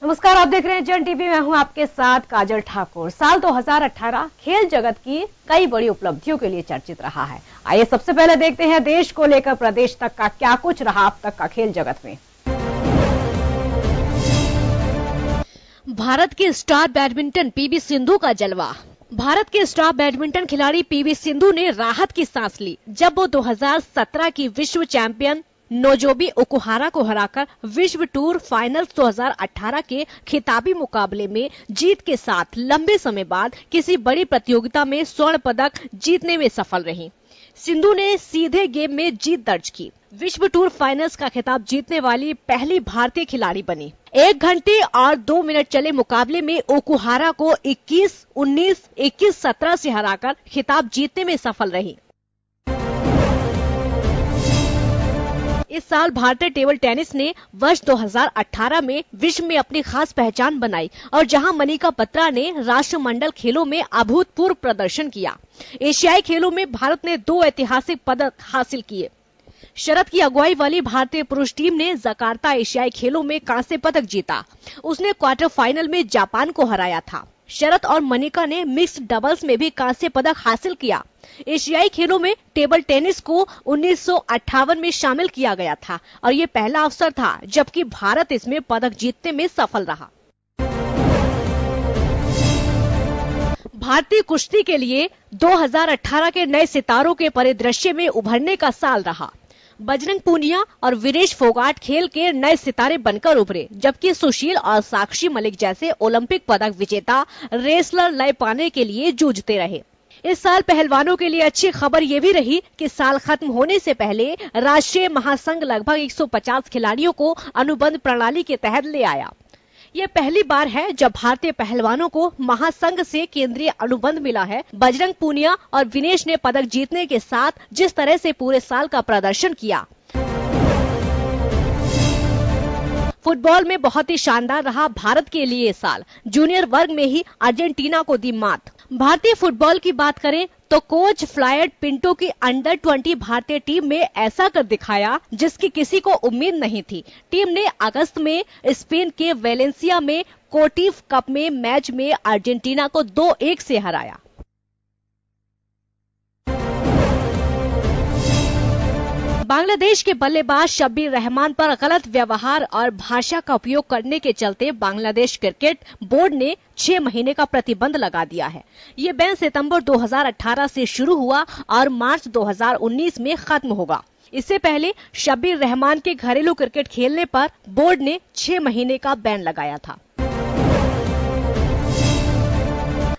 नमस्कार, आप देख रहे हैं जन टीवी। मैं हूं आपके साथ काजल ठाकुर। साल 2018 खेल जगत की कई बड़ी उपलब्धियों के लिए चर्चित रहा है। आइए सबसे पहले देखते हैं देश को लेकर प्रदेश तक का क्या कुछ रहा अब तक का खेल जगत में। भारत के स्टार बैडमिंटन पीवी सिंधु का जलवा। भारत के स्टार बैडमिंटन खिलाड़ी पीवी सिंधु ने राहत की सांस ली जब वो 2017 की विश्व चैंपियन नोजोमी ओकुहारा को हराकर विश्व टूर फाइनल्स 2018 के खिताबी मुकाबले में जीत के साथ लंबे समय बाद किसी बड़ी प्रतियोगिता में स्वर्ण पदक जीतने में सफल रही। सिंधु ने सीधे गेम में जीत दर्ज की, विश्व टूर फाइनल्स का खिताब जीतने वाली पहली भारतीय खिलाड़ी बनी। 1 घंटे और 2 मिनट चले मुकाबले में ओकुहारा को 21-19, 21-17 से हराकर खिताब जीतने में सफल रही। इस साल भारतीय टेबल टेनिस ने वर्ष 2018 में विश्व में अपनी खास पहचान बनाई और जहां मनिका बत्रा ने राष्ट्रमंडल खेलों में अभूतपूर्व प्रदर्शन किया। एशियाई खेलों में भारत ने 2 ऐतिहासिक पदक हासिल किए। शरद की अगुवाई वाली भारतीय पुरुष टीम ने जकार्ता एशियाई खेलों में कांस्य पदक जीता। उसने क्वार्टर फाइनल में जापान को हराया था। शरद और मनिका ने मिक्स्ड डबल्स में भी कांस्य पदक हासिल किया। एशियाई खेलों में टेबल टेनिस को 1958 में शामिल किया गया था और ये पहला अवसर था जबकि भारत इसमें पदक जीतने में सफल रहा। भारतीय कुश्ती के लिए 2018 के नए सितारों के परिदृश्य में उभरने का साल रहा। बजरंग पूनिया और वीरेश फोगाट खेल के नए सितारे बनकर उभरे, जबकि सुशील और साक्षी मलिक जैसे ओलंपिक पदक विजेता रेसलर लय पाने के लिए जूझते रहे। इस साल पहलवानों के लिए अच्छी खबर ये भी रही कि साल खत्म होने से पहले राष्ट्रीय महासंघ लगभग 150 खिलाड़ियों को अनुबंध प्रणाली के तहत ले आया। ये पहली बार है जब भारतीय पहलवानों को महासंघ से केंद्रीय अनुबंध मिला है। बजरंग पूनिया और विनेश ने पदक जीतने के साथ जिस तरह से पूरे साल का प्रदर्शन किया, फुटबॉल में बहुत ही शानदार रहा भारत के लिए। ये साल जूनियर वर्ग में ही अर्जेंटीना को दी मात। भारतीय फुटबॉल की बात करें तो कोच फ्लायड पिंटो की अंडर 20 भारतीय टीम में ऐसा कर दिखाया जिसकी किसी को उम्मीद नहीं थी। टीम ने अगस्त में स्पेन के वेलेंसिया में कोटिफ कप में मैच में अर्जेंटीना को 2-1 से हराया। बांग्लादेश के बल्लेबाज शब्बीर रहमान पर गलत व्यवहार और भाषा का उपयोग करने के चलते बांग्लादेश क्रिकेट बोर्ड ने 6 महीने का प्रतिबंध लगा दिया है। ये बैन सितंबर 2018 से शुरू हुआ और मार्च 2019 में खत्म होगा। इससे पहले शब्बीर रहमान के घरेलू क्रिकेट खेलने पर बोर्ड ने 6 महीने का बैन लगाया था।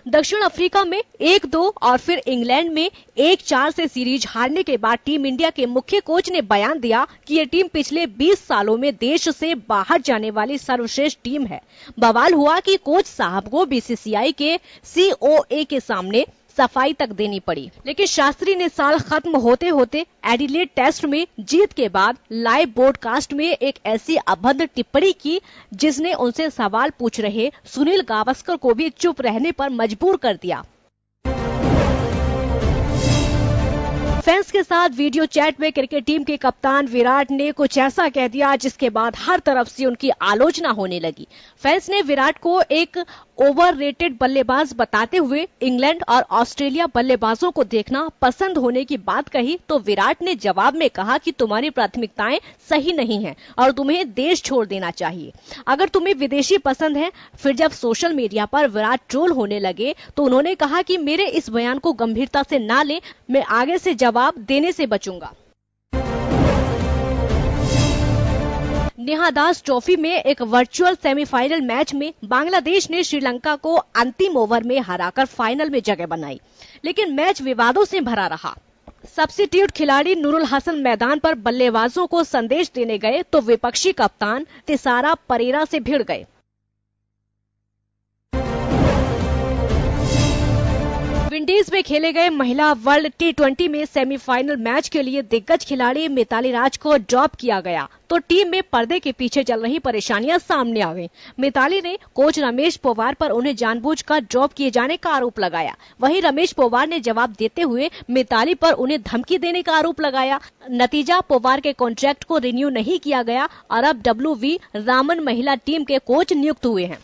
दक्षिण अफ्रीका में 1-2 और फिर इंग्लैंड में 1-4 से सीरीज हारने के बाद टीम इंडिया के मुख्य कोच ने बयान दिया कि ये टीम पिछले 20 सालों में देश से बाहर जाने वाली सर्वश्रेष्ठ टीम है। बवाल हुआ कि कोच साहब को बीसीसीआई के COA के सामने सफाई तक देनी पड़ी। लेकिन शास्त्री ने साल खत्म होते होते एडिलेड टेस्ट में जीत के बाद लाइव ब्रॉडकास्ट में एक ऐसी अभद्र टिप्पणी की जिसने उनसे सवाल पूछ रहे सुनील गावस्कर को भी चुप रहने पर मजबूर कर दिया। फैंस के साथ वीडियो चैट में क्रिकेट टीम के कप्तान विराट ने कुछ ऐसा कह दिया जिसके बाद हर तरफ से उनकी आलोचना होने लगी। फैंस ने विराट को एक ओवररेटेड बल्लेबाज बताते हुए इंग्लैंड और ऑस्ट्रेलिया बल्लेबाजों को देखना पसंद होने की बात कही तो विराट ने जवाब में कहा कि तुम्हारी प्राथमिकताएं सही नहीं हैं और तुम्हें देश छोड़ देना चाहिए। अगर तुम्हें विदेशी पसंद है। फिर जब सोशल मीडिया पर विराट ट्रोल होने लगे तो उन्होंने कहा कि मेरे इस बयान को गंभीरता से ना लें, मैं आगे से जवाब देने से बचूंगा। नेहा दास ट्रॉफी में एक वर्चुअल सेमीफाइनल मैच में बांग्लादेश ने श्रीलंका को अंतिम ओवर में हराकर फाइनल में जगह बनाई, लेकिन मैच विवादों से भरा रहा। सब्स्टिट्यूट खिलाड़ी नूरुल हसन मैदान पर बल्लेबाजों को संदेश देने गए तो विपक्षी कप्तान तिसारा परेरा से भिड़ गए। विंडीज एंटीज में खेले गए महिला वर्ल्ड T20 में सेमीफाइनल मैच के लिए दिग्गज खिलाड़ी मिताली राज को ड्रॉप किया गया तो टीम में पर्दे के पीछे चल रही परेशानियां सामने आ गईं। मिताली ने कोच रमेश पोवार पर उन्हें जानबूझकर ड्रॉप किए जाने का आरोप लगाया। वहीं रमेश पोवार ने जवाब देते हुए मिताली पर उन्हें धमकी देने का आरोप लगाया। नतीजा, पोवार के कॉन्ट्रैक्ट को रिन्यू नहीं किया गया और अब WV रामन महिला टीम के कोच नियुक्त हुए हैं।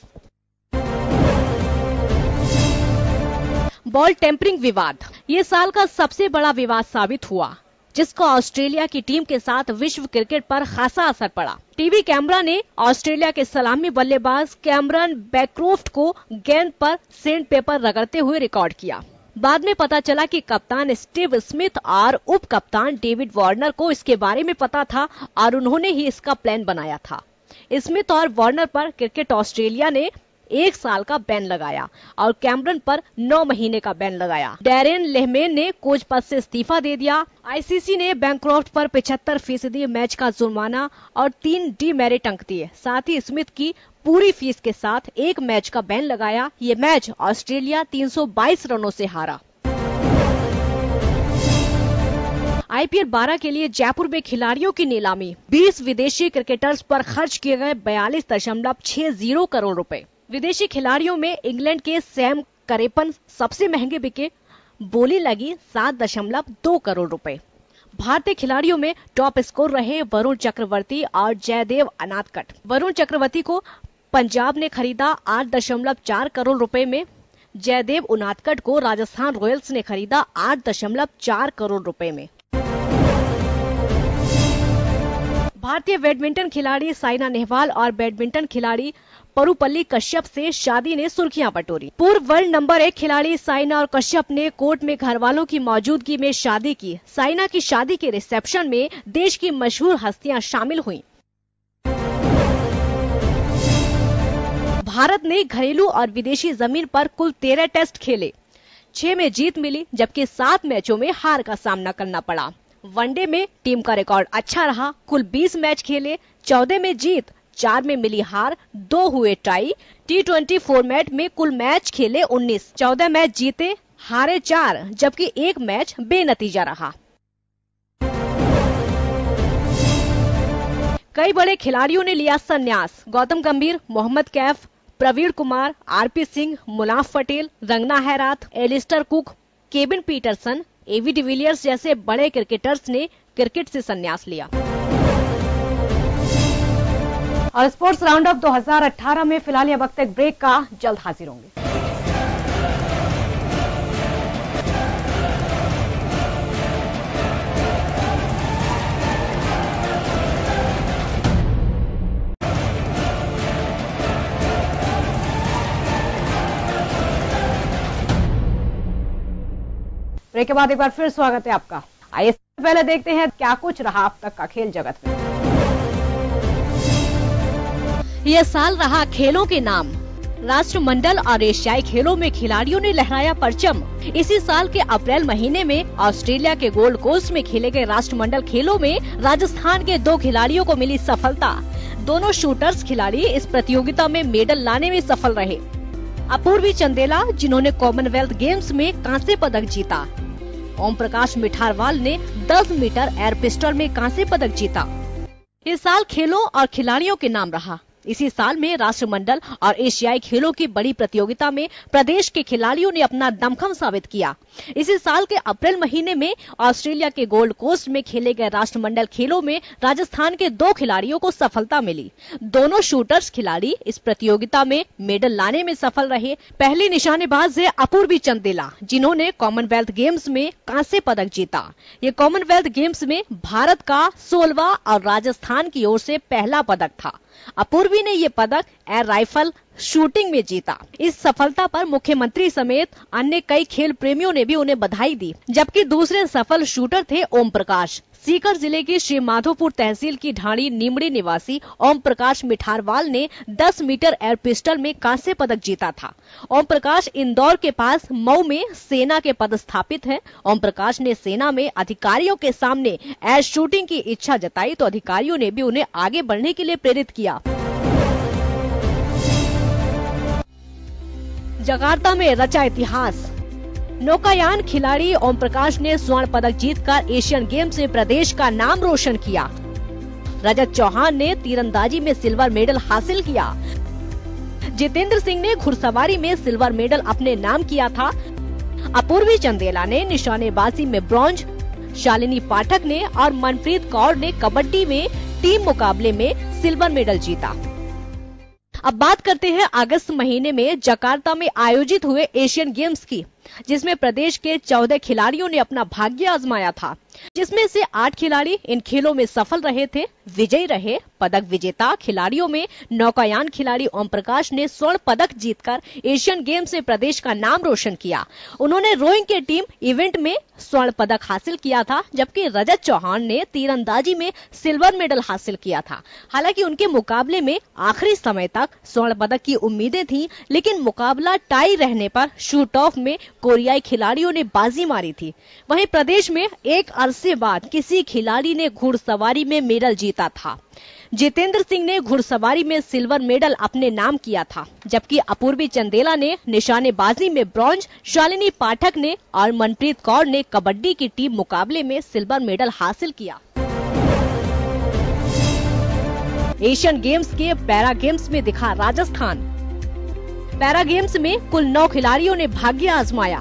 बॉल टेम्परिंग विवाद ये साल का सबसे बड़ा विवाद साबित हुआ, जिसका ऑस्ट्रेलिया की टीम के साथ विश्व क्रिकेट पर खासा असर पड़ा। टीवी कैमरा ने ऑस्ट्रेलिया के सलामी बल्लेबाज कैमरन बैक्रोफ्ट को गेंद पर सैंड पेपर रगड़ते हुए रिकॉर्ड किया। बाद में पता चला कि कप्तान स्टीव स्मिथ और उप कप्तान डेविड वार्नर को इसके बारे में पता था और उन्होंने ही इसका प्लान बनाया था। स्मिथ और वार्नर पर क्रिकेट ऑस्ट्रेलिया ने 1 साल का बैन लगाया और कैमरन पर 9 महीने का बैन लगाया। डैरेन लेहमैन ने कोच पद से इस्तीफा दे दिया। आईसीसी ने बैक्रॉफ्ट पर 75% मैच का जुर्माना और 3 डीमेरिट अंक दिए। साथ ही स्मिथ की पूरी फीस के साथ 1 मैच का बैन लगाया। ये मैच ऑस्ट्रेलिया 322 रनों से हारा। IPL 12 के लिए जयपुर में खिलाड़ियों की नीलामी। 20 विदेशी क्रिकेटर्स पर खर्च किए गए 42.60 करोड़ रुपए। विदेशी खिलाड़ियों में इंग्लैंड के सैम करेपन सबसे महंगे बिके, बोली लगी 7.2 करोड़ रुपए। भारतीय खिलाड़ियों में टॉप स्कोर रहे वरुण चक्रवर्ती और जयदेव अनादकट। वरुण चक्रवर्ती को पंजाब ने खरीदा 8.4 करोड़ रुपए में। जयदेव उनादकट को राजस्थान रॉयल्स ने खरीदा 8.4 करोड़ रुपए में। भारतीय बैडमिंटन खिलाड़ी साइना नेहवाल और बैडमिंटन खिलाड़ी परुपल्ली कश्यप से शादी ने सुर्खियां बटोरी। पूर्व वर्ल्ड नंबर 1 खिलाड़ी साइना और कश्यप ने कोर्ट में घरवालों की मौजूदगी में शादी की। साइना की शादी के रिसेप्शन में देश की मशहूर हस्तियां शामिल हुईं। भारत ने घरेलू और विदेशी जमीन पर कुल 13 टेस्ट खेले। 6 में जीत मिली, जबकि 7 मैचों में हार का सामना करना पड़ा। वनडे में टीम का रिकॉर्ड अच्छा रहा। कुल 20 मैच खेले, 14 में जीत, 4 में मिली हार, 2 हुए टाई। T20 फॉर्मेट में कुल मैच खेले 19, 14 मैच जीते, हारे 4, जबकि 1 मैच बेनतीजा रहा। कई बड़े खिलाड़ियों ने लिया संन्यास। गौतम गंभीर, Mohammad Kaif, Praveen Kumar, RP Singh, Munaf Patel, Rangana Herath, Alastair Cook, Kevin Pietersen, AB de Villiers जैसे बड़े क्रिकेटर्स ने क्रिकेट से संन्यास लिया। और स्पोर्ट्स राउंड अप 2018 में फिलहाल यह वक्त एक ब्रेक का, जल्द हाजिर होंगे। ब्रेक के बाद एक बार फिर स्वागत है आपका। आइए सबसे पहले देखते हैं क्या कुछ रहा अब तक का खेल जगत में। यह साल रहा खेलों के नाम। राष्ट्रमंडल और एशियाई खेलों में खिलाड़ियों ने लहराया परचम। इसी साल के अप्रैल महीने में ऑस्ट्रेलिया के गोल्ड कोस्ट में खेले गए राष्ट्रमंडल खेलों में राजस्थान के 2 खिलाड़ियों को मिली सफलता। दोनों शूटर्स खिलाड़ी इस प्रतियोगिता में मेडल लाने में सफल रहे। अपूर्वी चंदेला, जिन्होंने कॉमनवेल्थ गेम्स में कांस्य पदक जीता। ओम प्रकाश मिठारवाल ने 10 मीटर एयर पिस्टल में कांस्य पदक जीता। इस साल खेलों और खिलाड़ियों के नाम रहा। इसी साल में राष्ट्रमंडल और एशियाई खेलों की बड़ी प्रतियोगिता में प्रदेश के खिलाड़ियों ने अपना दमखम साबित किया। इसी साल के अप्रैल महीने में ऑस्ट्रेलिया के गोल्ड कोस्ट में खेले गए राष्ट्रमंडल खेलों में राजस्थान के 2 खिलाड़ियों को सफलता मिली। दोनों शूटर्स खिलाड़ी इस प्रतियोगिता में मेडल लाने में सफल रहे। पहली निशानेबाज है अपूर्वी चंदेला, जिन्होंने कॉमनवेल्थ गेम्स में कांस्य पदक जीता। ये कॉमनवेल्थ गेम्स में भारत का 16वां और राजस्थान की ओर से पहला पदक था। अपूर्वी ने ये पदक एयर राइफल शूटिंग में जीता। इस सफलता पर मुख्यमंत्री समेत अन्य कई खेल प्रेमियों ने भी उन्हें बधाई दी। जबकि दूसरे सफल शूटर थे ओम प्रकाश। सीकर जिले की श्री माधोपुर तहसील की ढाणी नीमड़ी निवासी ओम प्रकाश मिठारवाल ने 10 मीटर एयर पिस्टल में कांस्य पदक जीता था। ओम प्रकाश इंदौर के पास मऊ में सेना के पदस्थापित हैं। ओम प्रकाश ने सेना में अधिकारियों के सामने एयर शूटिंग की इच्छा जताई तो अधिकारियों ने भी उन्हें आगे बढ़ने के लिए प्रेरित किया। जकार्ता में रचा इतिहास। नौकायान खिलाड़ी ओम प्रकाश ने स्वर्ण पदक जीतकर एशियन गेम्स में प्रदेश का नाम रोशन किया। रजत चौहान ने तीरंदाजी में सिल्वर मेडल हासिल किया। जितेंद्र सिंह ने घुड़सवारी में सिल्वर मेडल अपने नाम किया था। अपूर्वी चंदेला ने निशानेबाजी में ब्रॉन्ज, शालिनी पाठक ने और मनप्रीत कौर ने कबड्डी में टीम मुकाबले में सिल्वर मेडल जीता। अब बात करते हैं अगस्त महीने में जकार्ता में आयोजित हुए एशियन गेम्स की, जिसमें प्रदेश के 14 खिलाड़ियों ने अपना भाग्य आजमाया था, जिसमें से 8 खिलाड़ी इन खेलों में सफल रहे थे, विजयी रहे। पदक विजेता खिलाड़ियों में नौकायान खिलाड़ी ओम प्रकाश ने स्वर्ण पदक जीतकर एशियन गेम्स में प्रदेश का नाम रोशन किया। उन्होंने रोइंग के टीम इवेंट में स्वर्ण पदक हासिल किया था, जबकि रजत चौहान ने तीरंदाजी में सिल्वर मेडल हासिल किया था। हालांकि उनके मुकाबले में आखिरी समय तक स्वर्ण पदक की उम्मीदें थी, लेकिन मुकाबला टाई रहने पर शूट ऑफ में कोरियाई खिलाड़ियों ने बाजी मारी थी। वहीं प्रदेश में एक अरसे बाद किसी खिलाड़ी ने घुड़सवारी में मेडल जीता था। जितेंद्र सिंह ने घुड़सवारी में सिल्वर मेडल अपने नाम किया था, जबकि अपूर्वी चंदेला ने निशानेबाजी में ब्रॉन्ज, शालिनी पाठक ने और मनप्रीत कौर ने कबड्डी की टीम मुकाबले में सिल्वर मेडल हासिल किया। एशियन गेम्स के पैरा गेम्स में दिखा राजस्थान। पैरा गेम्स में कुल 9 खिलाड़ियों ने भाग्य आजमाया।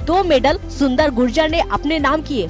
2 मेडल सुंदर गुर्जर ने अपने नाम किए।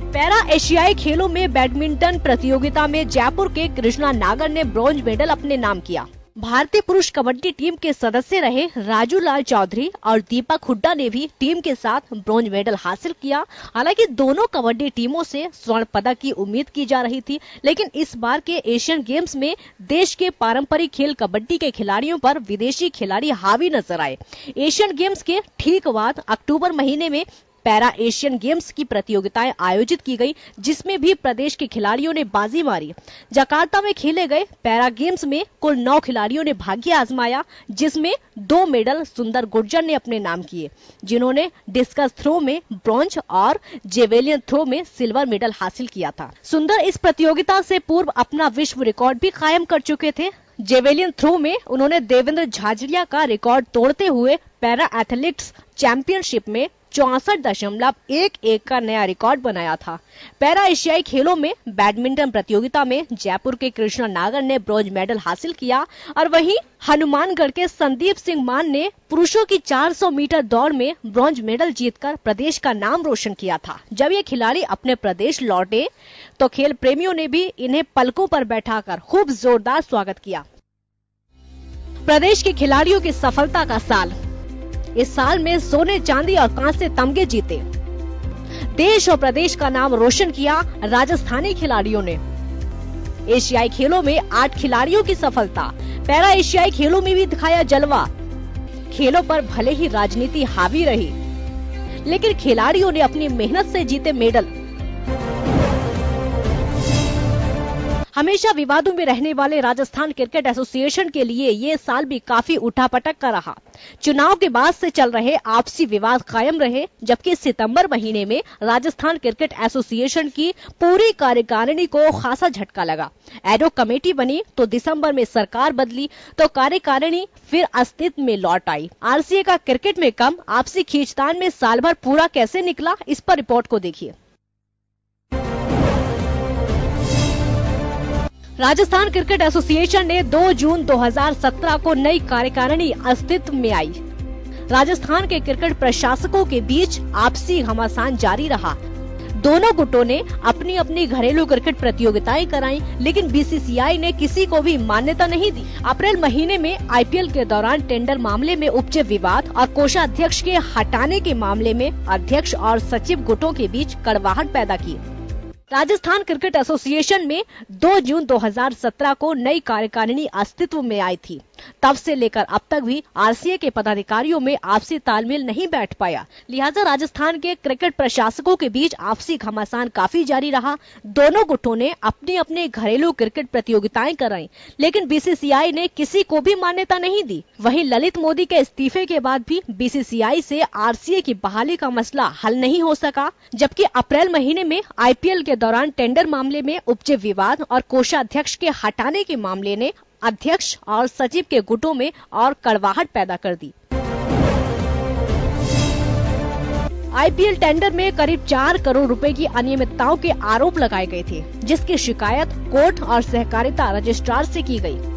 पैरा एशियाई खेलों में बैडमिंटन प्रतियोगिता में जयपुर के कृष्णा नागर ने ब्रॉन्ज मेडल अपने नाम किया। भारतीय पुरुष कबड्डी टीम के सदस्य रहे राजू लाल चौधरी और दीपक हुड्डा ने भी टीम के साथ ब्रॉन्ज मेडल हासिल किया। हालांकि दोनों कबड्डी टीमों से स्वर्ण पदक की उम्मीद की जा रही थी, लेकिन इस बार के एशियन गेम्स में देश के पारंपरिक खेल कबड्डी के खिलाड़ियों पर विदेशी खिलाड़ी हावी नजर आए। एशियन गेम्स के ठीक बाद अक्टूबर महीने में पैरा एशियन गेम्स की प्रतियोगिताएं आयोजित की गई, जिसमें भी प्रदेश के खिलाड़ियों ने बाजी मारी। जकार्ता में खेले गए पैरा गेम्स में कुल 9 खिलाड़ियों ने भाग्य आजमाया, जिसमें 2 मेडल सुंदर गुर्जर ने अपने नाम किए, जिन्होंने डिस्कस थ्रो में ब्रॉन्ज और जेवेलियन थ्रो में सिल्वर मेडल हासिल किया था। सुंदर इस प्रतियोगिता से पूर्व अपना विश्व रिकॉर्ड भी कायम कर चुके थे। जेवेलियन थ्रो में उन्होंने देवेंद्र झाझड़िया का रिकॉर्ड तोड़ते हुए पैरा एथलेटिक्स चैंपियनशिप में 64.11 का नया रिकॉर्ड बनाया था। पैरा एशियाई खेलों में बैडमिंटन प्रतियोगिता में जयपुर के कृष्णा नागर ने ब्रॉन्ज मेडल हासिल किया और वहीं हनुमानगढ़ के संदीप सिंह मान ने पुरुषों की 400 मीटर दौड़ में ब्रॉन्ज मेडल जीतकर प्रदेश का नाम रोशन किया था। जब ये खिलाड़ी अपने प्रदेश लौटे तो खेल प्रेमियों ने भी इन्हें पलकों पर बैठाकर खूब जोरदार स्वागत किया। प्रदेश के खिलाड़ियों की सफलता का साल। इस साल में सोने, चांदी और कांस्य तमगे जीते। देश और प्रदेश का नाम रोशन किया राजस्थानी खिलाड़ियों ने। एशियाई खेलों में 8 खिलाड़ियों की सफलता। पैरा एशियाई खेलों में भी दिखाया जलवा। खेलों पर भले ही राजनीति हावी रही, लेकिन खिलाड़ियों ने अपनी मेहनत से जीते मेडल। हमेशा विवादों में रहने वाले राजस्थान क्रिकेट एसोसिएशन के लिए ये साल भी काफी उठापटक का रहा। चुनाव के बाद से चल रहे आपसी विवाद कायम रहे, जबकि सितंबर महीने में राजस्थान क्रिकेट एसोसिएशन की पूरी कार्यकारिणी को खासा झटका लगा। एडॉक कमेटी बनी तो दिसंबर में सरकार बदली तो कार्यकारिणी फिर अस्तित्व में लौट आई। आरसीए का क्रिकेट में कम आपसी खींचतान में साल भर पूरा कैसे निकला, इस पर रिपोर्ट को देखिए। राजस्थान क्रिकेट एसोसिएशन ने 2 जून 2017 को नई कार्यकारिणी अस्तित्व में आई। राजस्थान के क्रिकेट प्रशासकों के बीच आपसी घमासान जारी रहा। दोनों गुटों ने अपनी अपनी घरेलू क्रिकेट प्रतियोगिताएं कराई, लेकिन बीसीसीआई ने किसी को भी मान्यता नहीं दी। अप्रैल महीने में आईपीएल के दौरान टेंडर मामले में उपजे विवाद और कोषाध्यक्ष के हटाने के मामले में अध्यक्ष और सचिव गुटों के बीच कड़वाहट पैदा की। राजस्थान क्रिकेट एसोसिएशन में 2 जून 2017 को नई कार्यकारिणी अस्तित्व में आई थी। तब से लेकर अब तक भी आरसीए के पदाधिकारियों में आपसी तालमेल नहीं बैठ पाया। लिहाजा राजस्थान के क्रिकेट प्रशासकों के बीच आपसी घमासान काफी जारी रहा। दोनों गुटों ने अपने अपने घरेलू क्रिकेट प्रतियोगिताएं कराई, लेकिन बीसीसीआई ने किसी को भी मान्यता नहीं दी। वहीं ललित मोदी के इस्तीफे के बाद भी बीसीसीआई से आरसीए की बहाली का मसला हल नहीं हो सका, जबकि अप्रैल महीने में आईपीएल के दौरान टेंडर मामले में उपजे विवाद और कोषाध्यक्ष के हटाने के मामले ने अध्यक्ष और सचिव के गुटों में और कड़वाहट पैदा कर दी। आईपीएल टेंडर में करीब 4 करोड़ रुपए की अनियमितताओं के आरोप लगाए गए थे, जिसकी शिकायत कोर्ट और सहकारिता रजिस्ट्रार से की गई।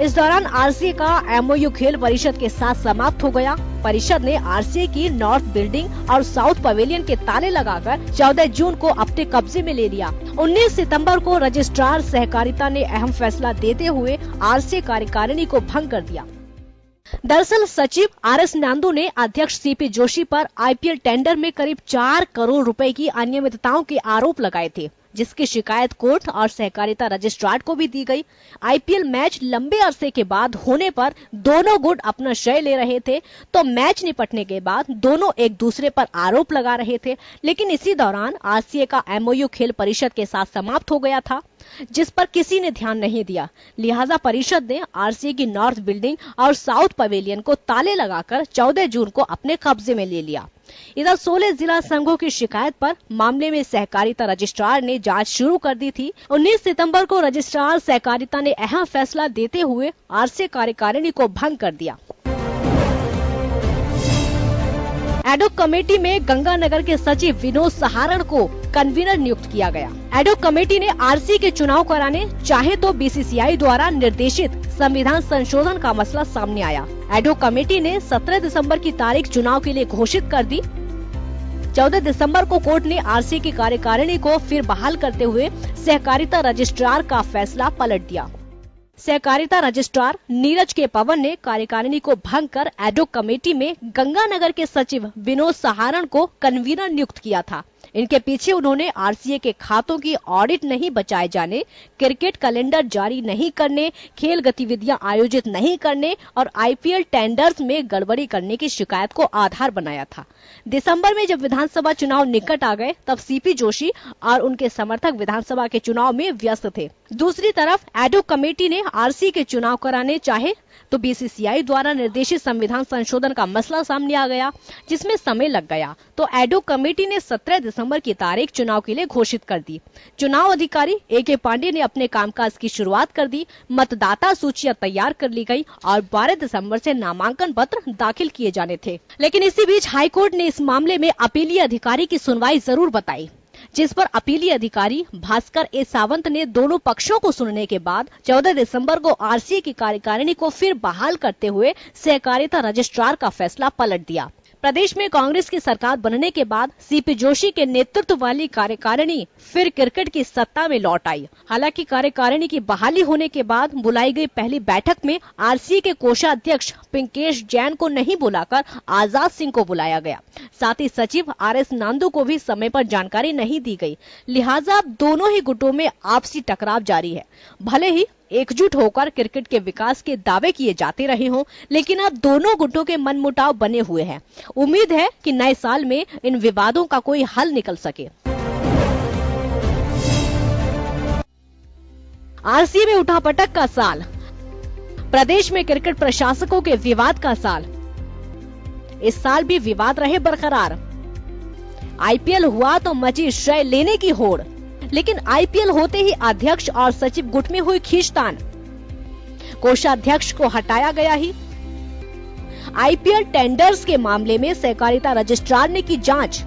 इस दौरान आरसीए का एमओयू खेल परिषद के साथ समाप्त हो गया। परिषद ने आरसीए की नॉर्थ बिल्डिंग और साउथ पवेलियन के ताले लगाकर 14 जून को अपने कब्जे में ले लिया। 19 सितंबर को रजिस्ट्रार सहकारिता ने अहम फैसला देते हुए आरसीए कार्यकारिणी को भंग कर दिया। दरअसल सचिव आरएस नांदू ने अध्यक्ष सीपी जोशी पर आईपीएल टेंडर में करीब 4 करोड़ रुपए की अनियमितताओं के आरोप लगाए थे, जिसकी शिकायत कोर्ट और सहकारिता रजिस्ट्रार को भी दी गई। आईपीएल मैच लंबे अरसे के बाद होने पर दोनों गुट अपना श्रेय ले रहे थे, तो मैच निपटने के बाद दोनों एक दूसरे पर आरोप लगा रहे थे। लेकिन इसी दौरान आरसीए का एमओयू खेल परिषद के साथ समाप्त हो गया था, जिस पर किसी ने ध्यान नहीं दिया। लिहाजा परिषद ने आरसीए की नॉर्थ बिल्डिंग और साउथ पवेलियन को ताले लगाकर 14 जून को अपने कब्जे में ले लिया। इधर 16 जिला संघों की शिकायत पर मामले में सहकारिता रजिस्ट्रार ने जांच शुरू कर दी थी। 19 सितंबर को रजिस्ट्रार सहकारिता ने अहम फैसला देते हुए आरसीए कार्यकारिणी को भंग कर दिया। एडॉक कमेटी में गंगानगर के सचिव विनोद सहारण को कन्वीनर नियुक्त किया गया। एडॉक कमेटी ने आरसीए के चुनाव कराने चाहे तो बीसीसीआई द्वारा निर्देशित संविधान संशोधन का मसला सामने आया। एडॉक कमेटी ने 17 दिसंबर की तारीख चुनाव के लिए घोषित कर दी। 14 दिसंबर को कोर्ट ने आरसीए की कार्यकारिणी को फिर बहाल करते हुए सहकारिता रजिस्ट्रार का फैसला पलट दिया। सहकारिता रजिस्ट्रार नीरज के पवन ने कार्यकारिणी को भंग कर एडॉक कमेटी में गंगानगर के सचिव विनोद सहारण को कन्वीनर नियुक्त किया था। इनके पीछे उन्होंने आरसीए के खातों की ऑडिट नहीं बचाए जाने, क्रिकेट कैलेंडर जारी नहीं करने, खेल गतिविधियां आयोजित नहीं करने और आईपीएल टेंडर्स में गड़बड़ी करने की शिकायत को आधार बनाया था। दिसंबर में जब विधानसभा चुनाव निकट आ गए, तब सीपी जोशी और उनके समर्थक विधानसभा के चुनाव में व्यस्त थे। दूसरी तरफ एडॉक कमेटी ने आरसीए के चुनाव कराने चाहे तो बीसीसीआई द्वारा निर्देशित संविधान संशोधन का मसला सामने आ गया, जिसमें समय लग गया। तो एडॉक कमेटी ने 17 दिसंबर की तारीख चुनाव के लिए घोषित कर दी। चुनाव अधिकारी ए.के. पांडे ने अपने कामकाज की शुरुआत कर दी। मतदाता सूचियां तैयार कर ली गई और 12 दिसंबर से नामांकन पत्र दाखिल किए जाने थे। लेकिन इसी बीच हाईकोर्ट ने इस मामले में अपीलीय अधिकारी की सुनवाई जरूर बताई, जिस पर अपीलीय अधिकारी भास्कर ए सावंत ने दोनों पक्षों को सुनने के बाद 14 दिसंबर को आरसीए की कार्यकारिणी को फिर बहाल करते हुए सहकारिता रजिस्ट्रार का फैसला पलट दिया। प्रदेश में कांग्रेस की सरकार बनने के बाद सीपी जोशी के नेतृत्व वाली कार्यकारिणी फिर क्रिकेट की सत्ता में लौट आई। हालांकि कार्यकारिणी की बहाली होने के बाद बुलाई गई पहली बैठक में आरसीए के कोषाध्यक्ष पिंकेश जैन को नहीं बुलाकर आजाद सिंह को बुलाया गया। साथ ही सचिव आरएस नांदू को भी समय पर जानकारी नहीं दी गई। लिहाजा अब दोनों ही गुटों में आपसी टकराव जारी है। भले ही एकजुट होकर क्रिकेट के विकास के दावे किए जाते रहे हों, लेकिन अब दोनों गुटों के मनमुटाव बने हुए हैं। उम्मीद है कि नए साल में इन विवादों का कोई हल निकल सके। आरसीए में उठापटक का साल, प्रदेश में क्रिकेट प्रशासकों के विवाद का साल। इस साल भी विवाद रहे बरकरार। आईपीएल हुआ तो मची श्रेय लेने की होड़, लेकिन आईपीएल होते ही अध्यक्ष और सचिव गुट में हुई खींचतान। कोषाध्यक्ष को हटाया गया ही। आईपीएल टेंडर्स के मामले में सहकारिता रजिस्ट्रार ने की जांच।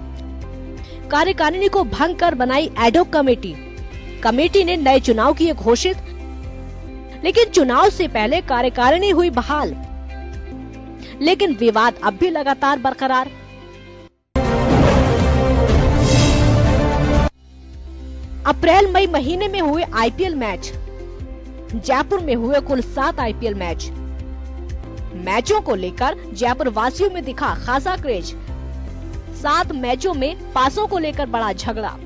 कार्यकारिणी को भंग कर बनाई एडॉक कमेटी। कमेटी ने नए चुनाव किए घोषित, लेकिन चुनाव से पहले कार्यकारिणी हुई बहाल। लेकिन विवाद अब भी लगातार बरकरार। अप्रैल मई महीने में हुए आईपीएल मैच। जयपुर में हुए कुल 7 आईपीएल मैच। मैचों को लेकर जयपुर वासियों में दिखा खासा क्रेज। 7 मैचों में पासों को लेकर बड़ा झगड़ा।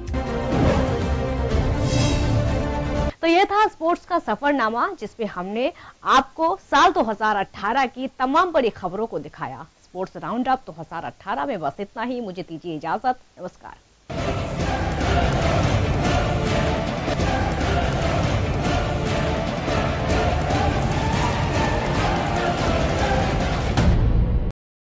तो यह था स्पोर्ट्स का सफरनामा, जिसपे हमने आपको साल 2018 की तमाम बड़ी खबरों को दिखाया। स्पोर्ट्स राउंड अप 2018 में बस इतना ही। मुझे दीजिए इजाजत। नमस्कार।